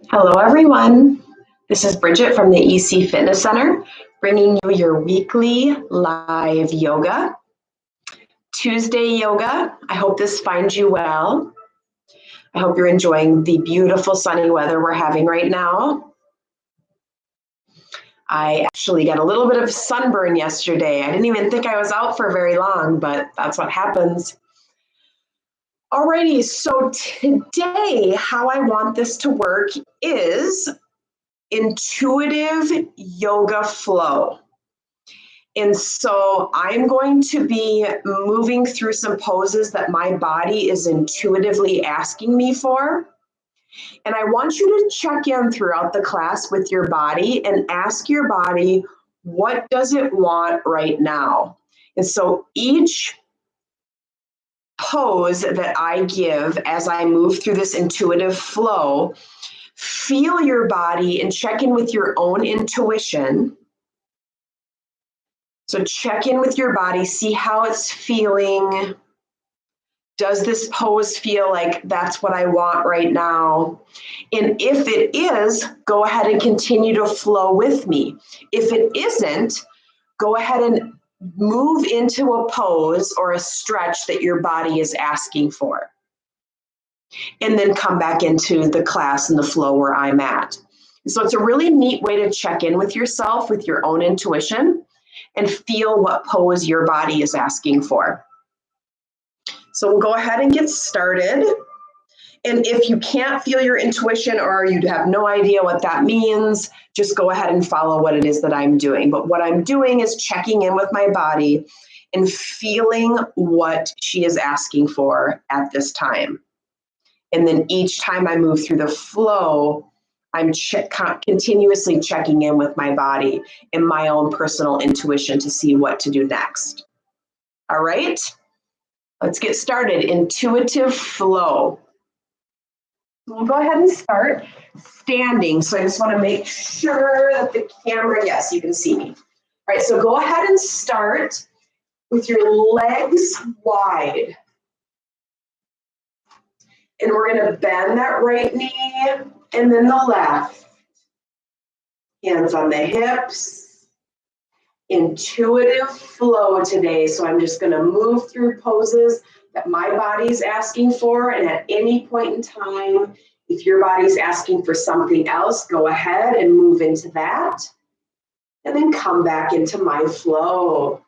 Hello, everyone. This is Bridget from the EC Fitness Center, bringing you your weekly live yoga. Tuesday yoga. I hope this finds you well. I hope you're enjoying the beautiful sunny weather we're having right now. I actually got a little bit of sunburn yesterday. I didn't even think I was out for very long, but that's what happens. Alrighty, so today, how I want this to work is intuitive yoga flow. And so I'm going to be moving through some poses that my body is intuitively asking me for. And I want you to check in throughout the class with your body and ask your body, what does it want right now? And so each pose that I give as I move through this intuitive flow, feel your body and check in with your own intuition. So check in with your body, see how it's feeling. Does this pose feel like that's what I want right now? And if it is, go ahead and continue to flow with me. If it isn't, go ahead and move into a pose or a stretch that your body is asking for. And then come back into the class and the flow where I'm at. So it's a really neat way to check in with yourself, with your own intuition, and feel what pose your body is asking for. So we'll go ahead and get started. And if you can't feel your intuition or you have no idea what that means, just go ahead and follow what it is that I'm doing. But what I'm doing is checking in with my body and feeling what she is asking for at this time. And then each time I move through the flow, I'm continuously checking in with my body and my own personal intuition to see what to do next. All right, let's get started. Intuitive flow. We'll go ahead and start standing. So I just want to make sure that the camera, yes, you can see me. All right, so go ahead and start with your legs wide. And we're going to bend that right knee and then the left. Hands on the hips. Intuitive flow today. So I'm just going to move through poses that my body's asking for. And at any point in time, if your body's asking for something else, go ahead and move into that. And then come back into my flow.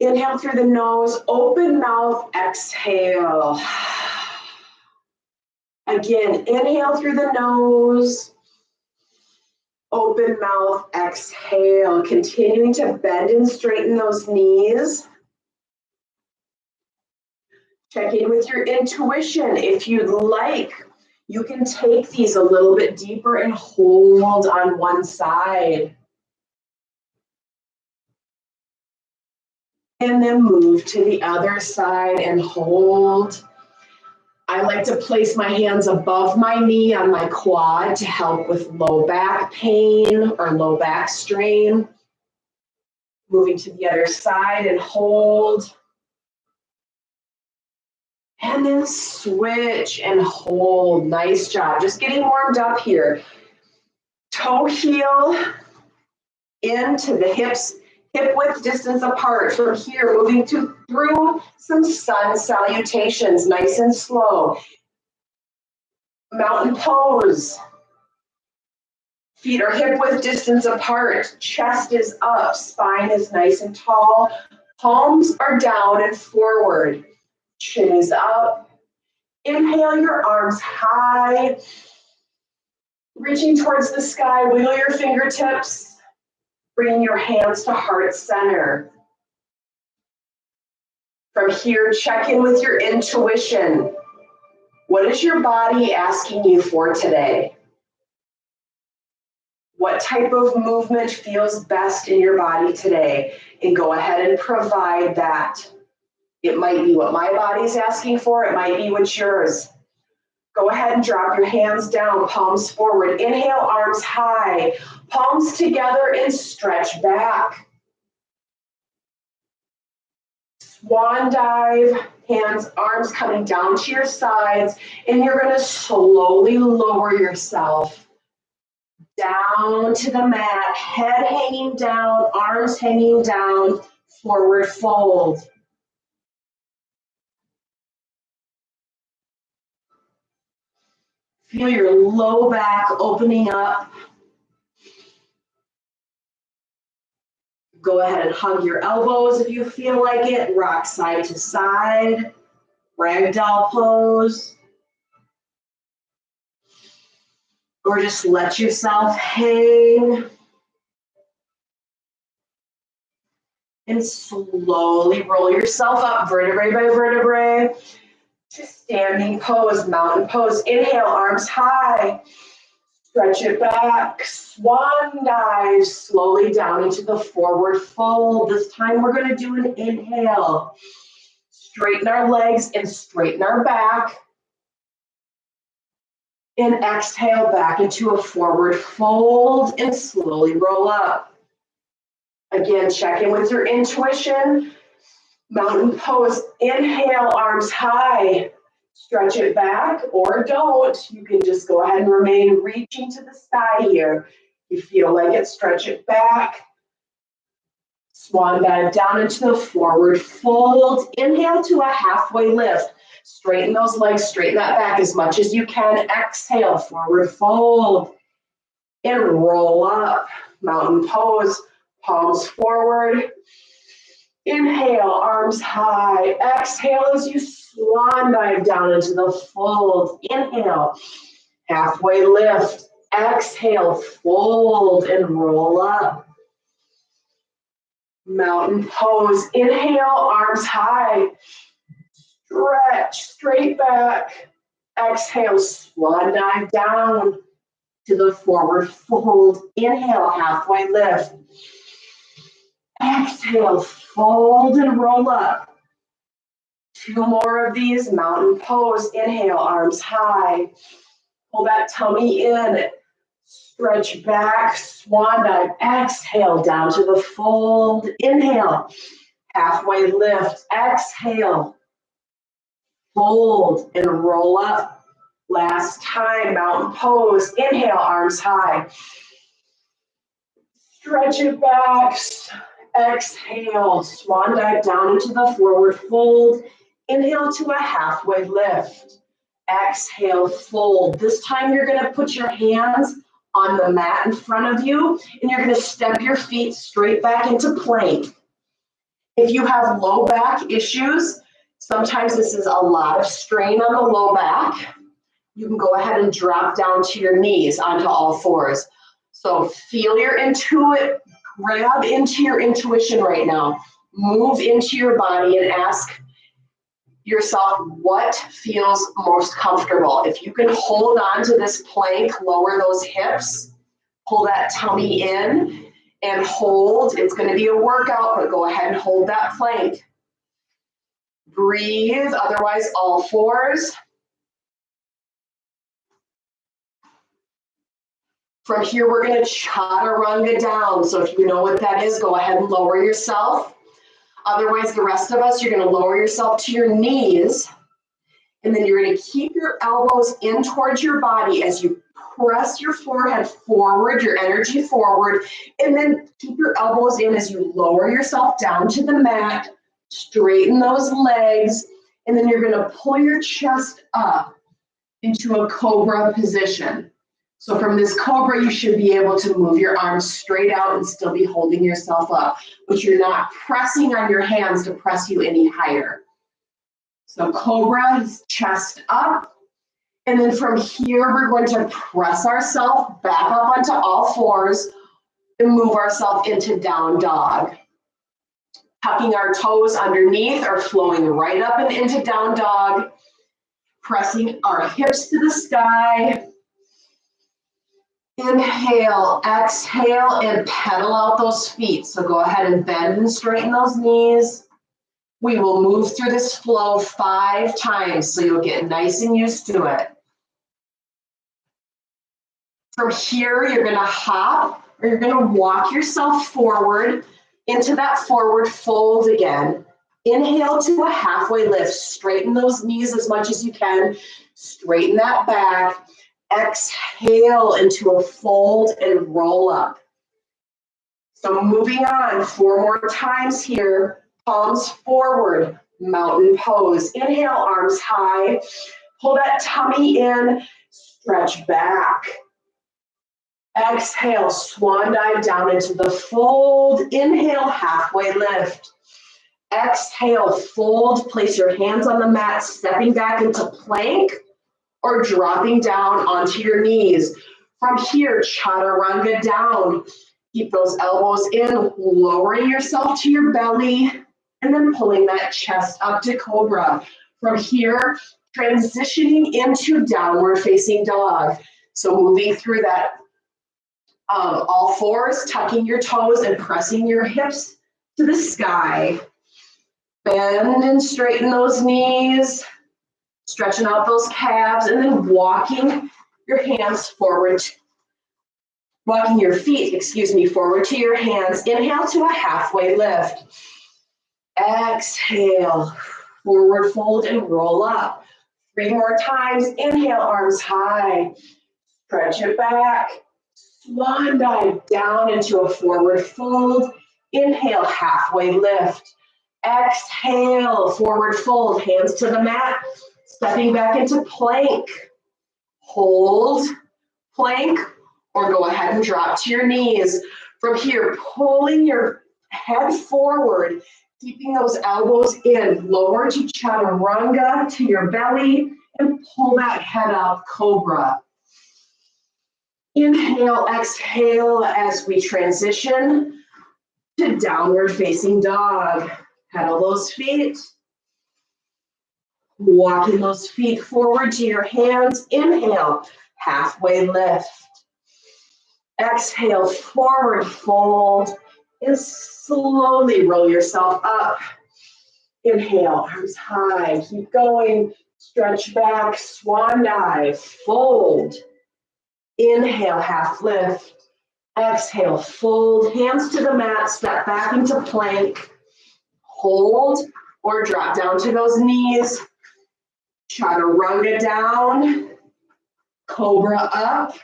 Inhale through the nose, open mouth, exhale. Again, inhale through the nose, open mouth, exhale. Continuing to bend and straighten those knees. Check in with your intuition. If you'd like, you can take these a little bit deeper and hold on one side. And then move to the other side and hold. I like to place my hands above my knee on my quad to help with low back pain or low back strain. Moving to the other side and hold. And then switch and hold. Nice job. Just getting warmed up here. Toe heel into the hips. Hip width distance apart. From here, moving through some sun salutations, nice and slow. Mountain pose. Feet are hip width distance apart. Chest is up. Spine is nice and tall. Palms are down and forward. Chin is up. Inhale your arms high. Reaching towards the sky. Wiggle your fingertips. Bring your hands to heart center. From here, check in with your intuition. What is your body asking you for today? What type of movement feels best in your body today? And go ahead and provide that. It might be what my body's asking for. It might be what's yours. Go ahead and drop your hands down, palms forward. Inhale, arms high. Palms together and stretch back. Swan dive, hands, arms coming down to your sides, and you're going to slowly lower yourself down to the mat, head hanging down, arms hanging down, forward fold. Feel your low back opening up. Go ahead and hug your elbows if you feel like it. Rock side to side. Ragdoll pose. Or just let yourself hang. And slowly roll yourself up, vertebrae by vertebrae, to standing pose, mountain pose. Inhale, arms high. Stretch it back. Swan dive slowly down into the forward fold. This time we're going to do an inhale. Straighten our legs and straighten our back. And exhale back into a forward fold and slowly roll up. Again, check in with your intuition. Mountain pose. Inhale, arms high. Stretch it back or don't. You can just go ahead and remain reaching to the sky here. You feel like it, stretch it back. Swan dive down into the forward fold. Inhale to a halfway lift. Straighten those legs, straighten that back as much as you can. Exhale, forward fold. And roll up. Mountain pose, palms forward. Inhale, arms high. Exhale as you swan dive down into the fold. Inhale, halfway lift. Exhale, fold and roll up. Mountain pose. Inhale, arms high. Stretch, straight back. Exhale, swan dive down to the forward fold. Inhale, halfway lift. Exhale, fold and roll up. 2 more of these, mountain pose. Inhale, arms high. Pull that tummy in. Stretch back, swan dive. Exhale, down to the fold. Inhale, halfway lift. Exhale, fold and roll up. Last time, mountain pose. Inhale, arms high. Stretch it back. Exhale, swan dive down into the forward fold. Inhale to a halfway lift. Exhale, fold. This time you're going to put your hands on the mat in front of you, and you're going to step your feet straight back into plank. If you have low back issues, sometimes this is a lot of strain on the low back. You can go ahead and drop down to your knees onto all fours. So feel your intuit. Grab into your intuition right now. Move into your body and ask yourself what feels most comfortable. If you can hold on to this plank, lower those hips, pull that tummy in and hold. It's going to be a workout, but go ahead and hold that plank. Breathe, otherwise all fours. From here, we're going to chaturanga down. So if you know what that is, go ahead and lower yourself. Otherwise, the rest of us, you're going to lower yourself to your knees. And then you're going to keep your elbows in towards your body as you press your forehead forward, your energy forward. And then keep your elbows in as you lower yourself down to the mat. Straighten those legs. And then you're going to pull your chest up into a cobra position. So from this cobra, you should be able to move your arms straight out and still be holding yourself up, but you're not pressing on your hands to press you any higher. So cobra is chest up. And then from here, we're going to press ourselves back up onto all fours and move ourselves into down dog. Tucking our toes underneath or flowing right up and into down dog. Pressing our hips to the sky. Inhale, exhale, and pedal out those feet. So go ahead and bend and straighten those knees. We will move through this flow 5 times, so you'll get nice and used to it. From here, you're going to hop, or you're going to walk yourself forward into that forward fold again. Inhale to a halfway lift. Straighten those knees as much as you can. Straighten that back. Exhale into a fold and roll up. So moving on, 4 more times here. Palms forward, mountain pose. Inhale, arms high. Pull that tummy in, stretch back. Exhale, swan dive down into the fold. Inhale, halfway lift. Exhale, fold. Place your hands on the mat, stepping back into plank or dropping down onto your knees. From here, chaturanga down. Keep those elbows in, lowering yourself to your belly, and then pulling that chest up to cobra. From here, transitioning into downward facing dog. So moving through that all fours, tucking your toes and pressing your hips to the sky. Bend and straighten those knees, stretching out those calves, and then walking your hands forward. Walking your feet, forward to your hands. Inhale to a halfway lift. Exhale, forward fold and roll up. 3 more times. Inhale, arms high. Stretch it back. Swan dive down into a forward fold. Inhale, halfway lift. Exhale, forward fold, hands to the mat. Stepping back into plank. Hold, plank, or go ahead and drop to your knees. From here, pulling your head forward, keeping those elbows in. Lower to chaturanga to your belly and pull that head up, cobra. Inhale, exhale as we transition to downward facing dog. Pedal those feet. Walking those feet forward to your hands. Inhale, halfway lift. Exhale, forward fold, and slowly roll yourself up. Inhale, arms high, keep going, stretch back, swan dive, fold. Inhale, half lift. Exhale, fold, hands to the mat, step back into plank. Hold or drop down to those knees. Chaturanga down, cobra up.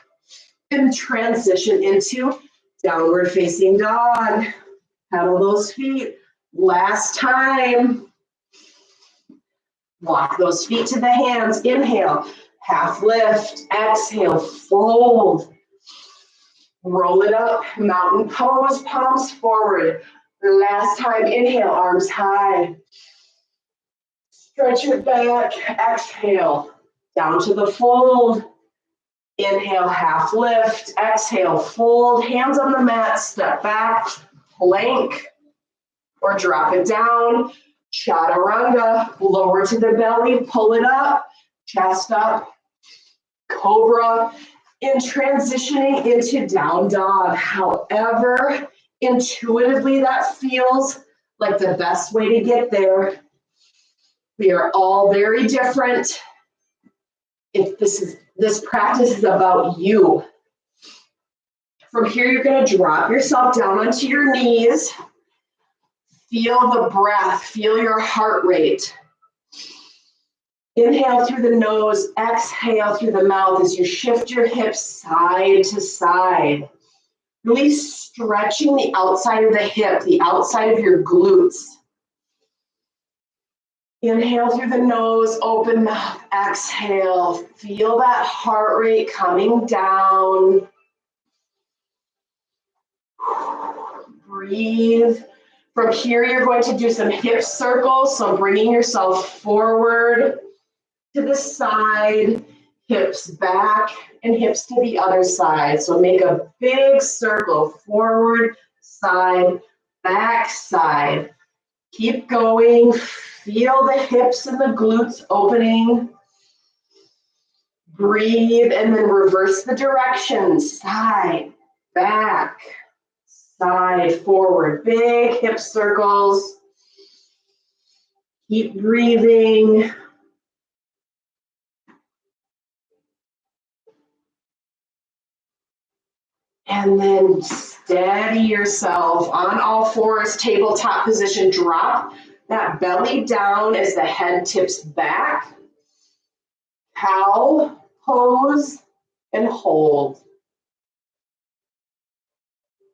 And transition into downward facing dog. Pedal those feet. Last time. Walk those feet to the hands. Inhale, half lift. Exhale, fold. Roll it up, mountain pose, palms forward. Last time, inhale, arms high. Stretch it back, exhale, down to the fold. Inhale, half lift, exhale, fold, hands on the mat, step back, plank, or drop it down. Chaturanga, lower to the belly, pull it up, chest up, cobra, and transitioning into down dog. However intuitively that feels like the best way to get there. We are all very different. This practice is about you. From here, you're going to drop yourself down onto your knees. Feel the breath, feel your heart rate. Inhale through the nose, exhale through the mouth as you shift your hips side to side. Really stretching the outside of the hip, the outside of your glutes. Inhale through the nose, open mouth, exhale. Feel that heart rate coming down. Breathe. From here, you're going to do some hip circles. So bringing yourself forward to the side, hips back, and hips to the other side. So make a big circle, forward, side, back, side. Keep going. Feel the hips and the glutes opening. Breathe and then reverse the direction. Side, back, side, forward. Big hip circles. Keep breathing. And then steady yourself on all fours, tabletop position. Drop that belly down as the head tips back. Cow pose and hold.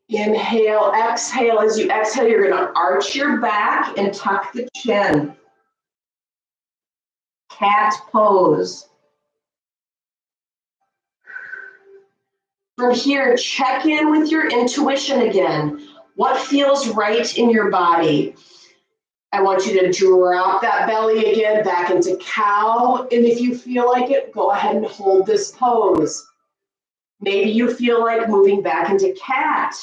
Inhale, exhale. As you exhale, you're going to arch your back and tuck the chin. Cat pose. From here, check in with your intuition again. What feels right in your body? I want you to drop that belly again back into cow. And if you feel like it, go ahead and hold this pose. Maybe you feel like moving back into cat.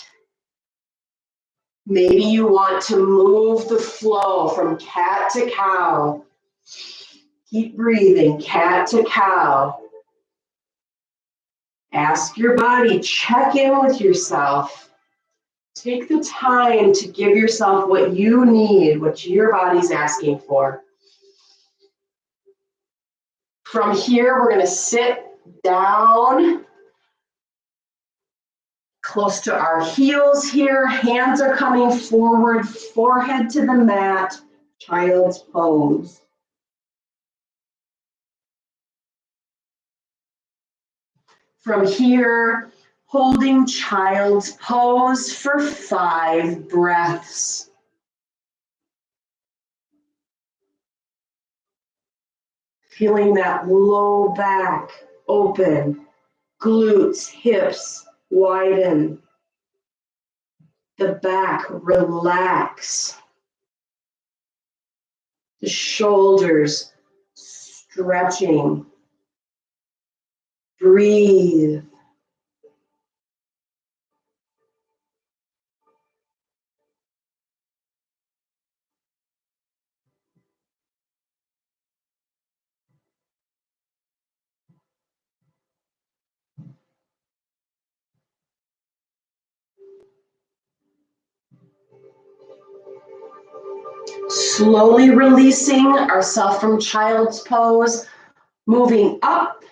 Maybe you want to move the flow from cat to cow. Keep breathing, cat to cow. Ask your body, check in with yourself. Take the time to give yourself what you need, what your body's asking for. From here, we're going to sit down close to our heels here. Hands are coming forward, forehead to the mat, child's pose. From here, holding child's pose for 5 breaths. Feeling that low back open, glutes, hips widen, the back relax, the shoulders stretching. Breathe. Slowly releasing ourselves from child's pose, moving up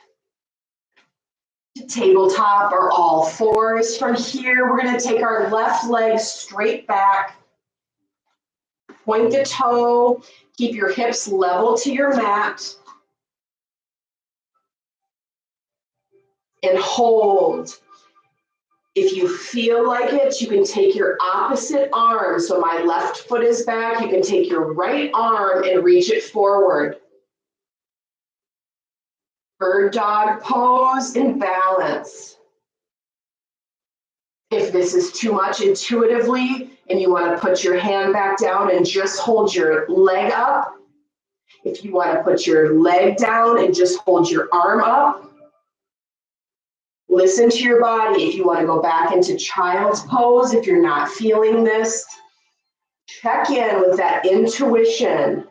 to tabletop or all fours. From here, we're going to take our left leg straight back, point the toe, keep your hips level to your mat, and hold. If you feel like it, you can take your opposite arm. So my left foot is back. You can take your right arm and reach it forward. Bird dog pose and balance. If this is too much intuitively and you want to put your hand back down and just hold your leg up, if you want to put your leg down and just hold your arm up, listen to your body. If you want to go back into child's pose, if you're not feeling this, check in with that intuition.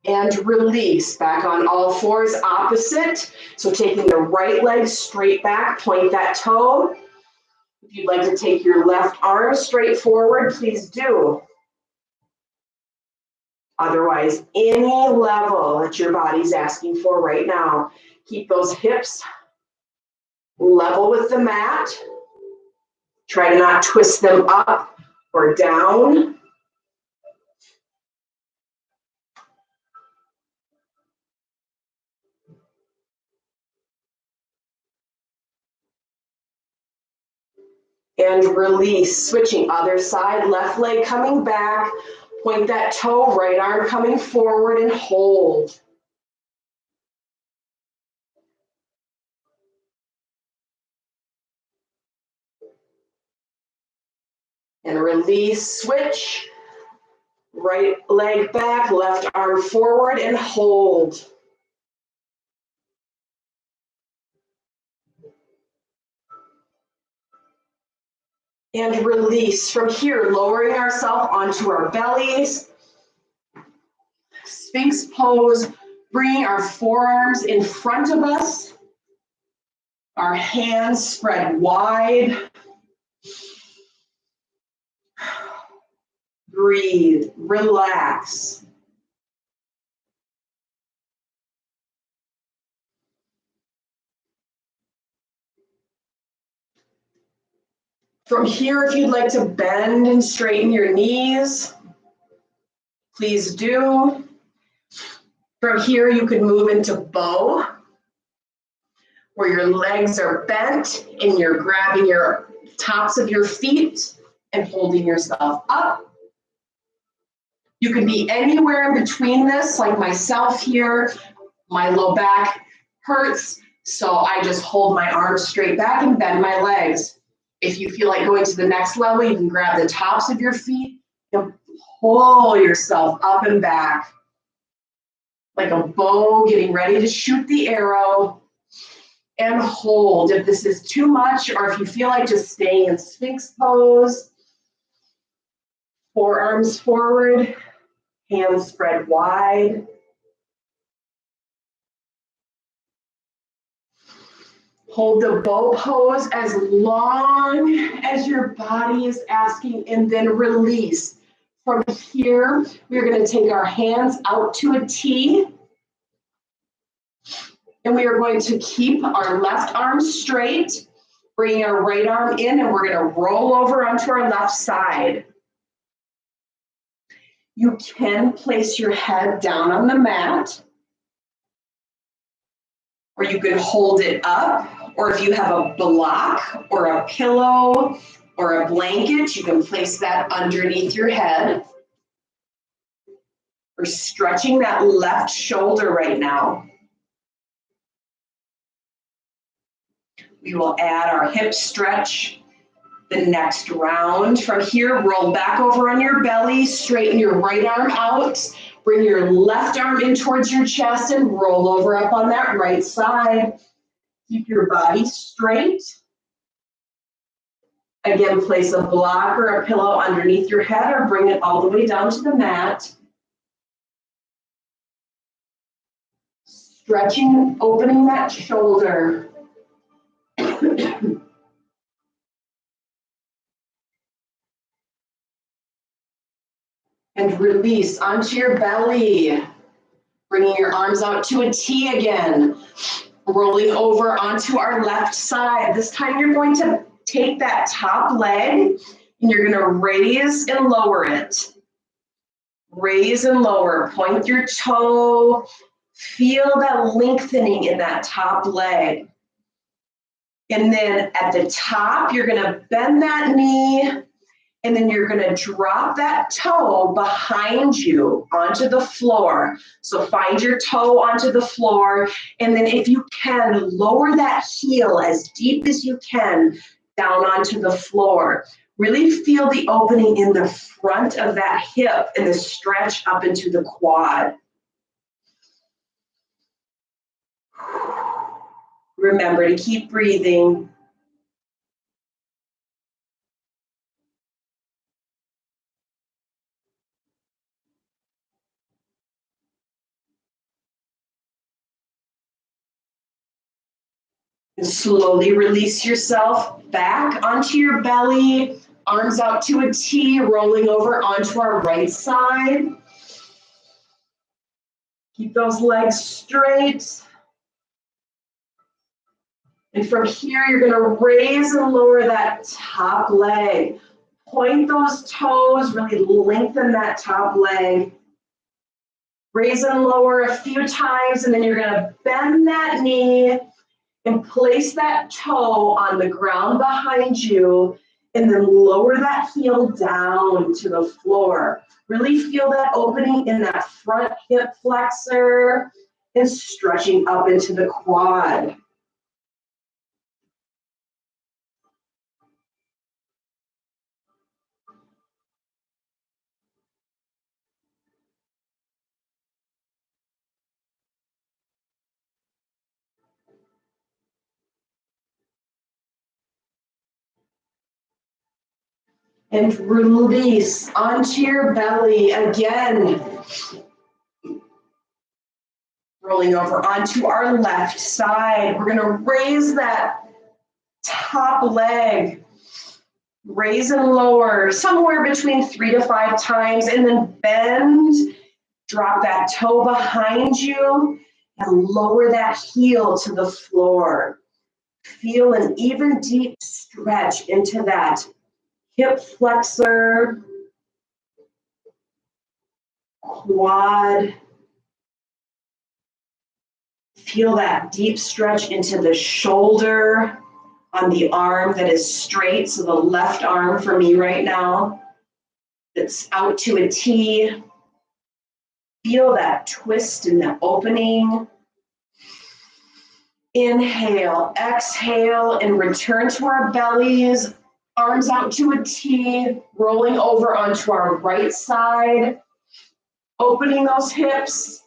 And release back on all fours, opposite. So taking the right leg straight back, point that toe. If you'd like to take your left arm straight forward, please do. Otherwise, any level that your body's asking for right now, keep those hips level with the mat. Try to not twist them up or down. And release, switching other side, left leg coming back, point that toe, right arm coming forward and hold. And release, switch, right leg back, left arm forward and hold. And release. From here, lowering ourselves onto our bellies. Sphinx pose, bringing our forearms in front of us. Our hands spread wide. Breathe, relax. From here, if you'd like to bend and straighten your knees, please do. From here, you could move into bow, where your legs are bent and you're grabbing your tops of your feet and holding yourself up. You can be anywhere in between this, like myself here. My low back hurts, so I just hold my arms straight back and bend my legs. If you feel like going to the next level, you can grab the tops of your feet and pull yourself up and back like a bow getting ready to shoot the arrow, and hold. If this is too much, or if you feel like just staying in Sphinx pose, forearms forward, hands spread wide. Hold the bow pose as long as your body is asking, and then release. From here, we're going to take our hands out to a T, and we are going to keep our left arm straight, bring our right arm in, and we're going to roll over onto our left side. You can place your head down on the mat, or you can hold it up, or if you have a block or a pillow or a blanket, you can place that underneath your head. We're stretching that left shoulder right now. We will add our hip stretch the next round. From here, roll back over on your belly, straighten your right arm out, bring your left arm in towards your chest and roll over up on that right side. Keep your body straight. Again, place a block or a pillow underneath your head or bring it all the way down to the mat. Stretching, opening that shoulder. And release onto your belly. Bringing your arms out to a T again. Rolling over onto our left side. This time you're going to take that top leg and you're going to raise and lower it. Raise and lower. Point your toe. Feel that lengthening in that top leg. And then at the top, you're going to bend that knee. And then you're going to drop that toe behind you onto the floor. So find your toe onto the floor. And then if you can, lower that heel as deep as you can down onto the floor. Really feel the opening in the front of that hip and the stretch up into the quad. Remember to keep breathing. And slowly release yourself back onto your belly, arms out to a T, rolling over onto our right side. Keep those legs straight. And from here, you're going to raise and lower that top leg. Point those toes, really lengthen that top leg. Raise and lower a few times, and then you're going to bend that knee and place that toe on the ground behind you, and then lower that heel down to the floor. Really feel that opening in that front hip flexor and stretching up into the quad. And release onto your belly again. Rolling over onto our left side. We're going to raise that top leg. Raise and lower somewhere between 3 to 5 times, and then bend. Drop that toe behind you and lower that heel to the floor. Feel an even deep stretch into that hip flexor, quad. Feel that deep stretch into the shoulder on the arm that is straight. So the left arm for me right now, that's out to a T. Feel that twist in the opening. Inhale, exhale, and return to our bellies. Arms out to a T, rolling over onto our right side. Opening those hips.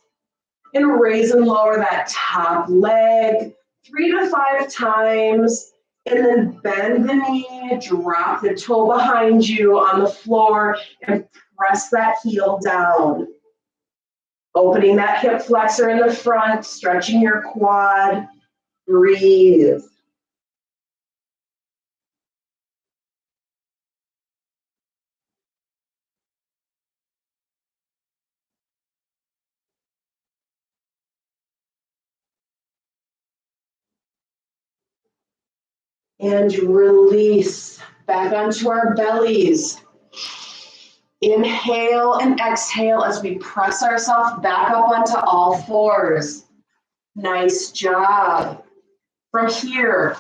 And raise and lower that top leg 3 to 5 times. And then bend the knee, drop the toe behind you on the floor, and press that heel down. Opening that hip flexor in the front, stretching your quad. Breathe. And release back onto our bellies. Inhale and exhale as we press ourselves back up onto all fours. Nice job. From here,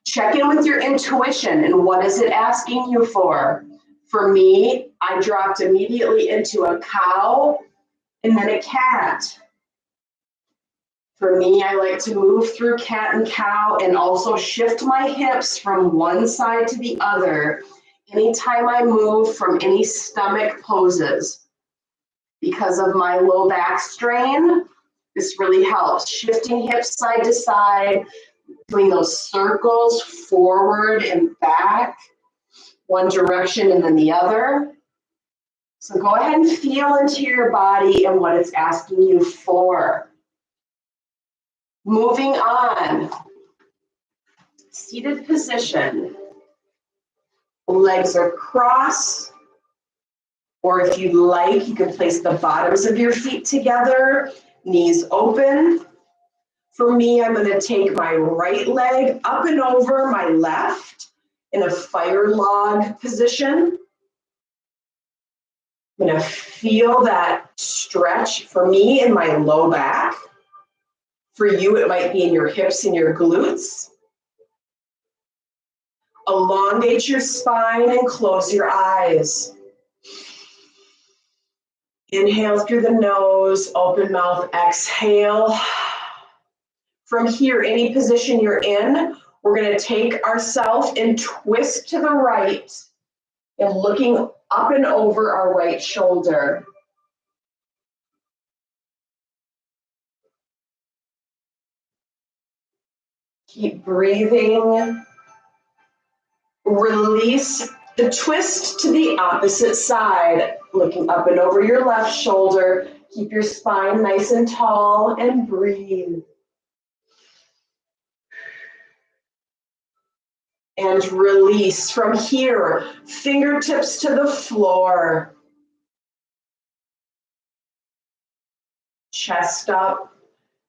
check in with your intuition and what is it asking you for? For me, I dropped immediately into a cow and then a cat. For me, I like to move through cat and cow and also shift my hips from one side to the other anytime I move from any stomach poses. Because of my low back strain, this really helps. Shifting hips side to side, doing those circles forward and back, one direction and then the other. So go ahead and feel into your body and what it's asking you for. Moving on, seated position. Legs are crossed, or if you'd like, you can place the bottoms of your feet together, knees open. For me, I'm going to take my right leg up and over my left in a fire log position. I'm going to feel that stretch for me in my low back. For you, it might be in your hips and your glutes. Elongate your spine and close your eyes. Inhale through the nose, open mouth, exhale. From here, any position you're in, we're going to take ourselves and twist to the right and looking up and over our right shoulder. Keep breathing. Release the twist to the opposite side, looking up and over your left shoulder. Keep your spine nice and tall and breathe. And release. From here, fingertips to the floor. Chest up,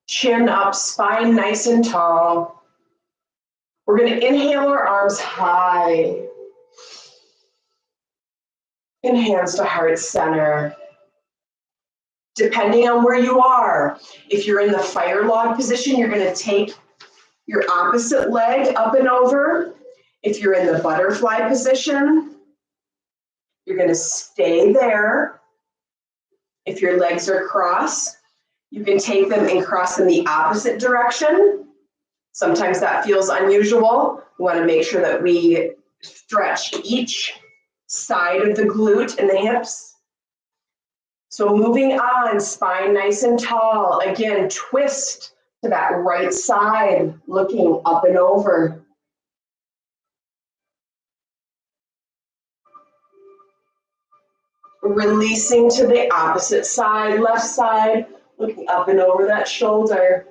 chin up, spine nice and tall. We're going to inhale our arms high. And hands to heart center. Depending on where you are, if you're in the fire log position, you're going to take your opposite leg up and over. If you're in the butterfly position, you're going to stay there. If your legs are crossed, you can take them and cross in the opposite direction. Sometimes that feels unusual. We want to make sure that we stretch each side of the glute and the hips. So moving on, spine nice and tall. Again, twist to that right side, looking up and over. Releasing to the opposite side, left side, looking up and over that shoulder.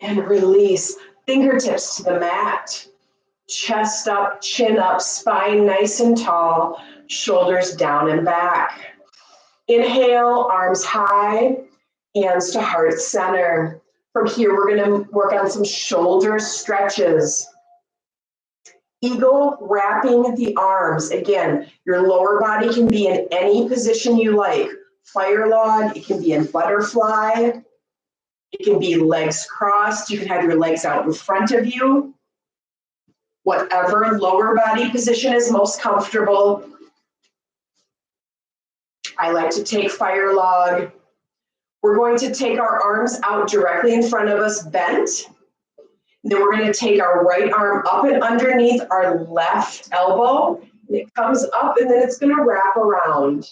And release, fingertips to the mat. Chest up, chin up, spine nice and tall, shoulders down and back. Inhale, arms high, hands to heart center. From here, we're going to work on some shoulder stretches. Eagle wrapping the arms. Again, your lower body can be in any position you like. Fire log, it can be in butterfly. It can be legs crossed. You can have your legs out in front of you. Whatever lower body position is most comfortable. I like to take fire log. We're going to take our arms out directly in front of us, bent. Then we're going to take our right arm up and underneath our left elbow. And it comes up and then it's going to wrap around.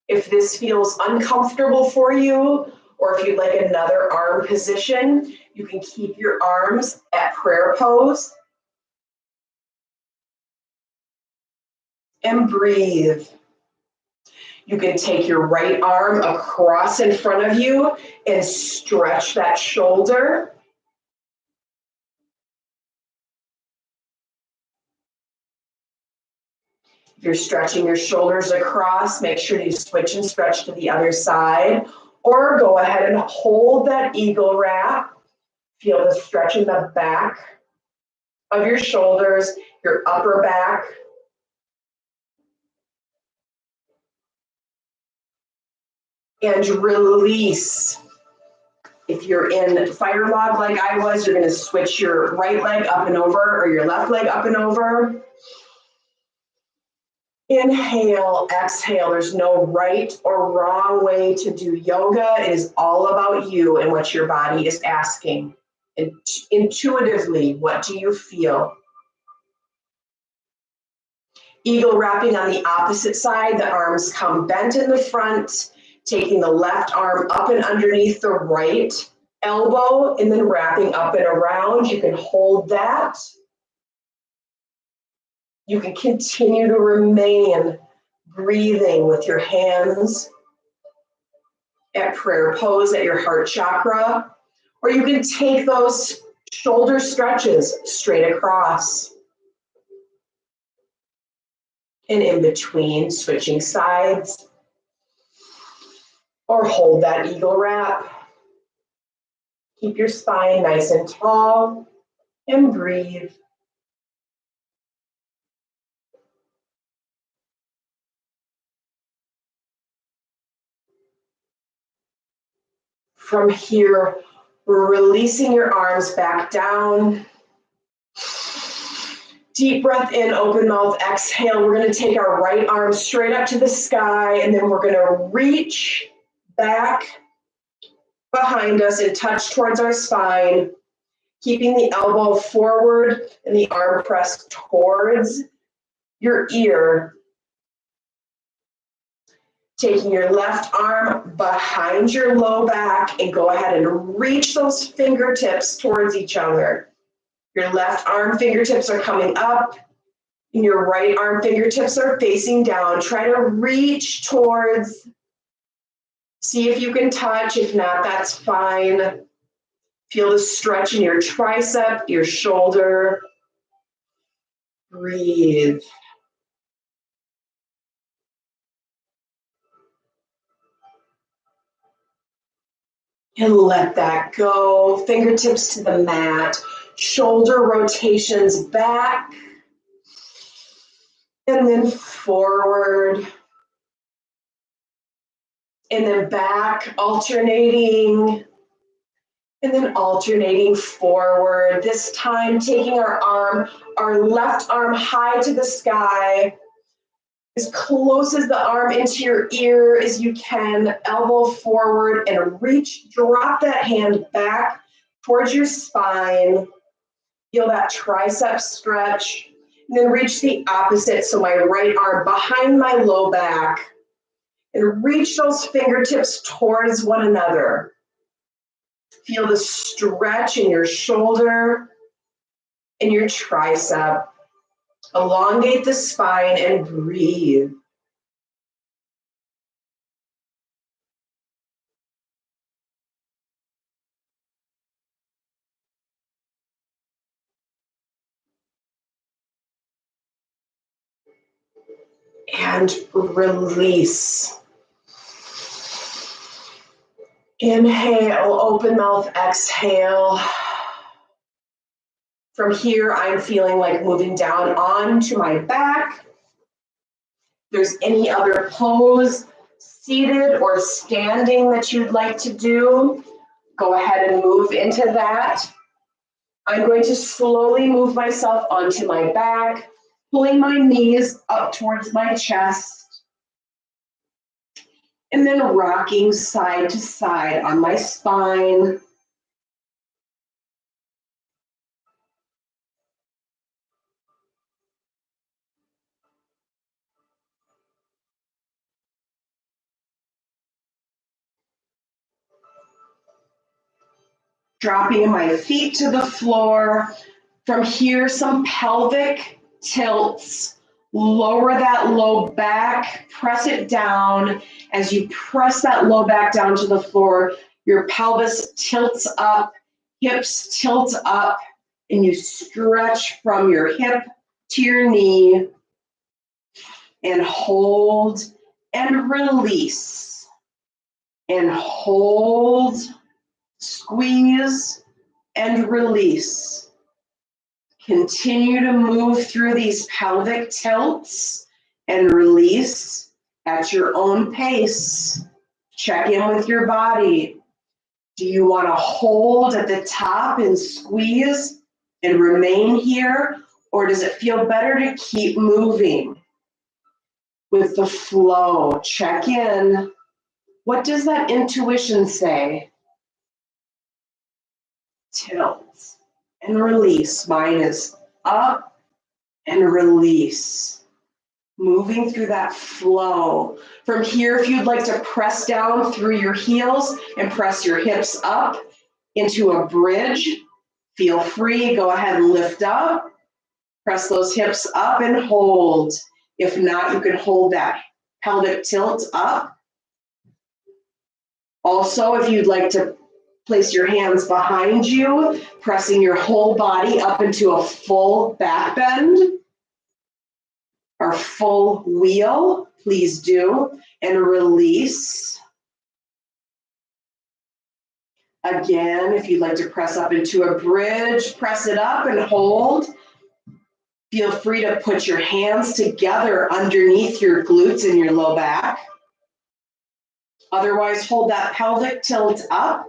If this feels uncomfortable for you, or if you'd like another arm position, you can keep your arms at prayer pose. And breathe. You can take your right arm across in front of you and stretch that shoulder. If you're stretching your shoulders across, make sure you switch and stretch to the other side, or go ahead and hold that eagle wrap. Feel the stretch in the back of your shoulders, your upper back. And release. If you're in fire log like I was, you're going to switch your right leg up and over or your left leg up and over. Inhale, exhale. There's no right or wrong way to do yoga. It is all about you and what your body is asking. And intuitively, what do you feel? Eagle wrapping on the opposite side. The arms come bent in the front, taking the left arm up and underneath the right elbow and then wrapping up and around. You can hold that. You can continue to remain breathing with your hands at prayer pose at your heart chakra, or you can take those shoulder stretches straight across. And in between, switching sides, or hold that eagle wrap. Keep your spine nice and tall and breathe. From here, releasing your arms back down. Deep breath in, open mouth, exhale. We're going to take our right arm straight up to the sky, and then we're going to reach back behind us and touch towards our spine, keeping the elbow forward and the arm pressed towards your ear. Taking your left arm behind your low back and go ahead and reach those fingertips towards each other. Your left arm fingertips are coming up and your right arm fingertips are facing down. Try to reach towards, see if you can touch. If not, that's fine. Feel the stretch in your tricep, your shoulder. Breathe. And let that go. Fingertips to the mat. Shoulder rotations back. And then forward. And then back, alternating. And then alternating forward. This time taking our left arm high to the sky. As close as the arm into your ear as you can, elbow forward and reach, drop that hand back towards your spine. Feel that tricep stretch. And then reach the opposite, so my right arm behind my low back. And reach those fingertips towards one another. Feel the stretch in your shoulder and your tricep. Elongate the spine and breathe. And release. Inhale, open mouth, exhale. From here, I'm feeling like moving down onto my back. If there's any other pose, seated or standing, that you'd like to do, go ahead and move into that. I'm going to slowly move myself onto my back, pulling my knees up towards my chest, and then rocking side to side on my spine. Dropping my feet to the floor. From here, some pelvic tilts. Lower that low back, press it down. As you press that low back down to the floor, your pelvis tilts up, hips tilt up, and you stretch from your hip to your knee, and hold and release, and hold, squeeze, and release. Continue to move through these pelvic tilts and release at your own pace. Check in with your body. Do you want to hold at the top and squeeze and remain here? Or does it feel better to keep moving with the flow? Check in. What does that intuition say? Tilt and release. Mine is up and release. Moving through that flow. From here, if you'd like to press down through your heels and press your hips up into a bridge, feel free. Go ahead and lift up. Press those hips up and hold. If not, you can hold that pelvic tilt up. Also, if you'd like to place your hands behind you, pressing your whole body up into a full back bend or full wheel, please do, and release. Again, if you'd like to press up into a bridge, press it up and hold. Feel free to put your hands together underneath your glutes and your low back. Otherwise, hold that pelvic tilt up.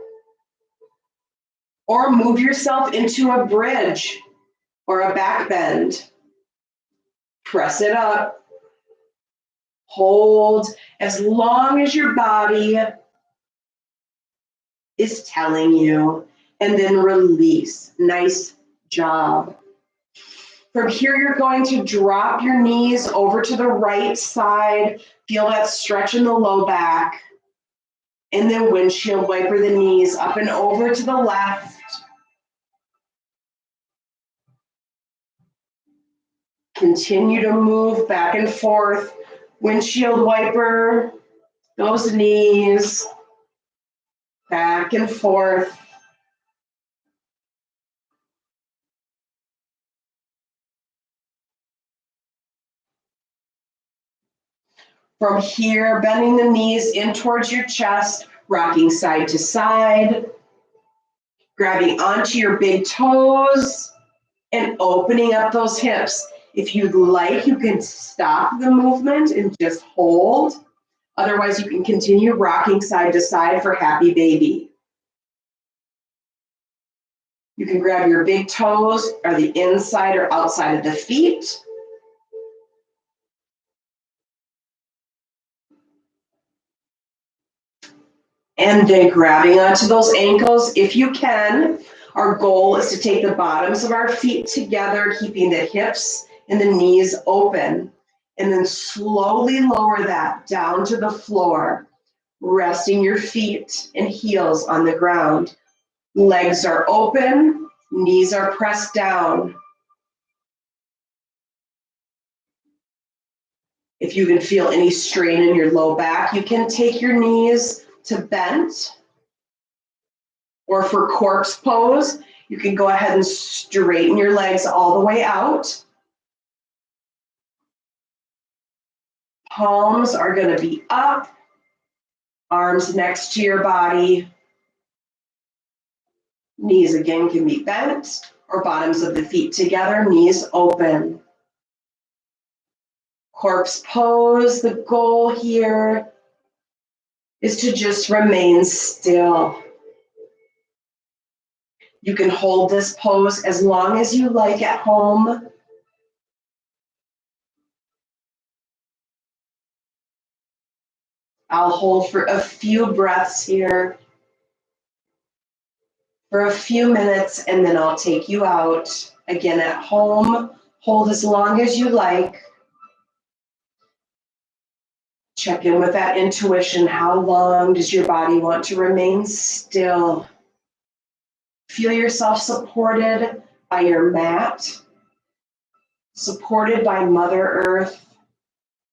Or move yourself into a bridge or a back bend. Press it up. Hold as long as your body is telling you, and then release. Nice job. From here, you're going to drop your knees over to the right side. Feel that stretch in the low back. And then windshield wiper the knees up and over to the left. Continue to move back and forth. Windshield wiper those knees back and forth. From here, bending the knees in towards your chest, rocking side to side, grabbing onto your big toes and opening up those hips. If you'd like, you can stop the movement and just hold. Otherwise, you can continue rocking side to side for happy baby. You can grab your big toes or the inside or outside of the feet. And then grabbing onto those ankles if you can. Our goal is to take the bottoms of our feet together, keeping the hips and the knees open. And then slowly lower that down to the floor, resting your feet and heels on the ground. Legs are open, knees are pressed down. If you can feel any strain in your low back, you can take your knees to bent. Or for corpse pose, you can go ahead and straighten your legs all the way out. Palms are going to be up, arms next to your body, Knees again can be bent or bottoms of the feet together, knees open. Corpse pose, the goal here is to just remain still. You can hold this pose as long as you like at home. I'll hold for a few breaths here, for a few minutes, and then I'll take you out. Again, at home, hold as long as you like. Check in with that intuition. How long does your body want to remain still? Feel yourself supported by your mat, supported by Mother Earth,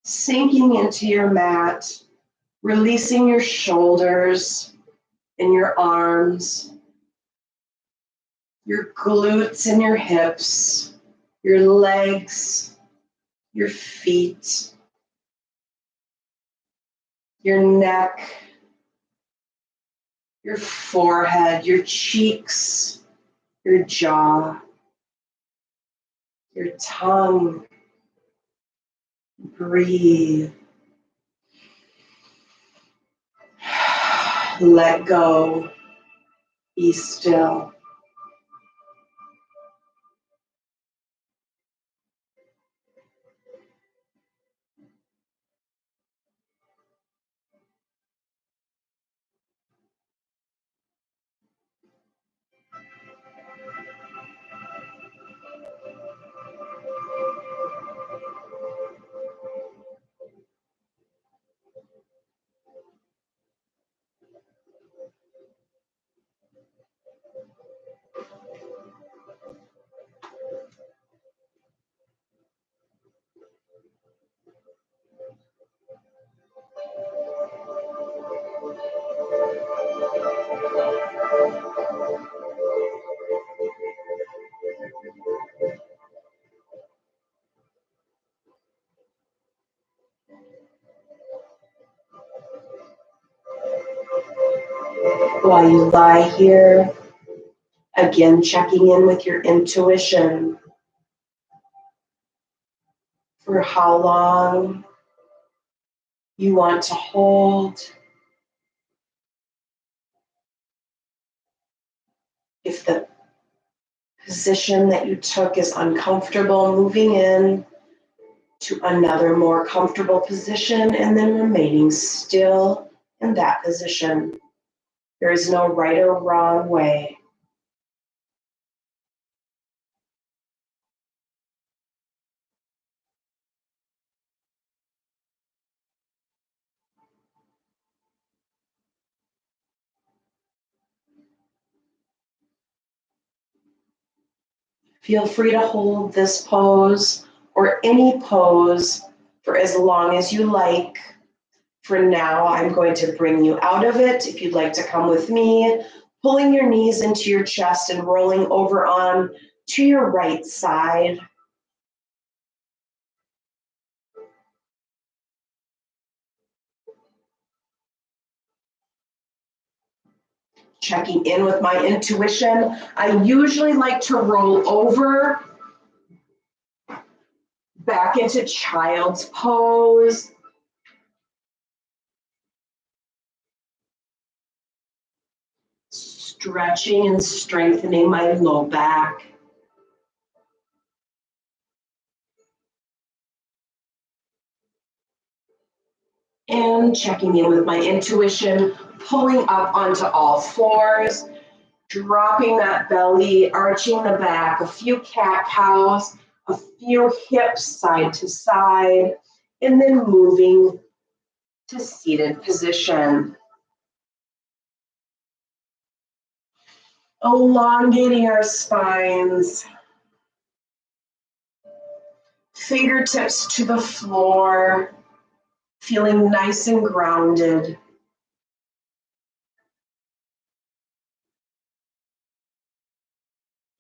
sinking into your mat, releasing your shoulders and your arms, your glutes and your hips, your legs, your feet, your neck, your forehead, your cheeks, your jaw, your tongue. Breathe. Let go. Be still. While you lie here, again checking in with your intuition for how long you want to hold. If the position that you took is uncomfortable, moving in to another more comfortable position and then remaining still in that position. There is no right or wrong way. Feel free to hold this pose or any pose for as long as you like. For now, I'm going to bring you out of it. If you'd like to come with me, pulling your knees into your chest and rolling over on to your right side. Checking in with my intuition. I usually like to roll over back into child's pose. Stretching and strengthening my low back. And checking in with my intuition, pulling up onto all fours, dropping that belly, arching the back, a few cat-cows, a few hips side to side, and then moving to seated position. Elongating our spines. Fingertips to the floor, feeling nice and grounded.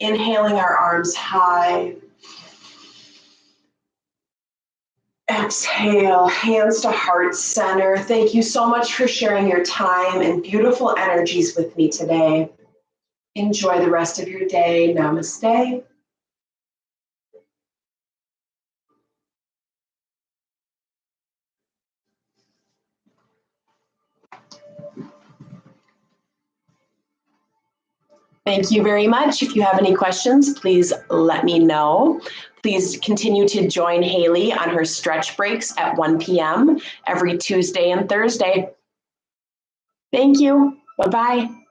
Inhaling our arms high. Exhale, hands to heart center. Thank you so much for sharing your time and beautiful energies with me today. Enjoy the rest of your day. Namaste. Thank you very much. If you have any questions, please let me know. Please continue to join Haley on her stretch breaks at 1 p.m. every Tuesday and Thursday. Thank you. Bye-bye.